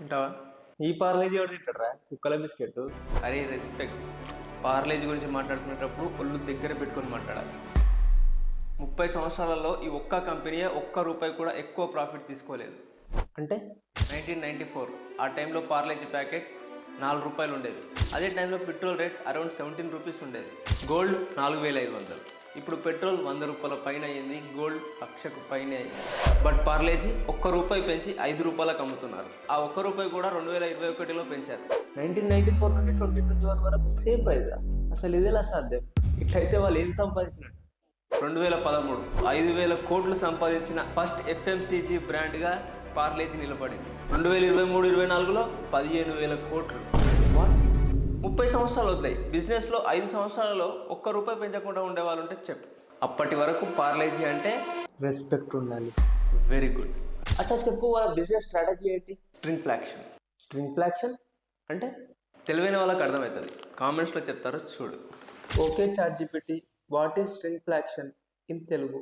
ఉంటావా? ఈ పార్లేజీ ఎవరు తింటారా? కుక్కల బిస్కెట్. అరే రెస్పెక్ట్. పార్లేజీ గురించి మాట్లాడుకునేటప్పుడు ఒళ్ళు దగ్గర పెట్టుకొని మాట్లాడాలి. 30 సంవత్సరాలలో ఈ ఒక్క కంపెనీ ఒక్క రూపాయి కూడా ఎక్కువ ప్రాఫిట్ తీసుకోలేదు. అంటే 1994 ఆ టైంలో పార్లేజీ ప్యాకెట్ 4 రూపాయలు ఉండేది. అదే టైంలో పెట్రోల్ రేట్ అరౌండ్ 17 రూపీస్ ఉండేది. గోల్డ్ 4500. ఇప్పుడు పెట్రోల్ 100 రూపాయల పైన అయ్యింది, గోల్డ్ 1,00,000కు పైన అయ్యింది. బట్ పార్లేజీ ఒక్క రూపాయి పెంచి 5 రూపాయలకు అమ్ముతున్నారు. ఆ ఒక్క రూపాయి కూడా 2021లో పెంచారు. 1994 నుండి 2021 వరకు సేమ్ ప్రైజ్. అసలు ఇదేలా సాధ్యం? ఇట్లయితే వాళ్ళు ఏం సంపాదించినట్టు? 2013 5,000 కోట్లు సంపాదించిన ఫస్ట్ ఎఫ్ఎంసీజీ బ్రాండ్గా పార్లేజీ నిలబడింది. 2023-24లో 15,000 కోట్లు. 30 సంవత్సరాలు వద్దాయి. బిజినెస్లో 5 సంవత్సరాలలో ఒక్క రూపాయి పెంచకుండా ఉండేవాళ్ళు ఉంటే చెప్పు. అప్పటి వరకు పార్లేజీ అంటే రెస్పెక్ట్ ఉండాలి. Very good. అట్లా చెప్పు, వాళ్ళ బిజినెస్ స్ట్రాటజీ ఏంటి? స్ట్రింగ్ఫ్లాక్షన్. స్ట్రింగ్ఫ్లాక్షన్ అంటే? తెలివైన వాళ్ళకి అర్థమవుతుంది, కామెంట్స్లో చెప్తారో చూడు. Okay ChatGPT, what is స్ట్రింగ్ఫ్లాక్షన్ ఇన్ తెలుగు?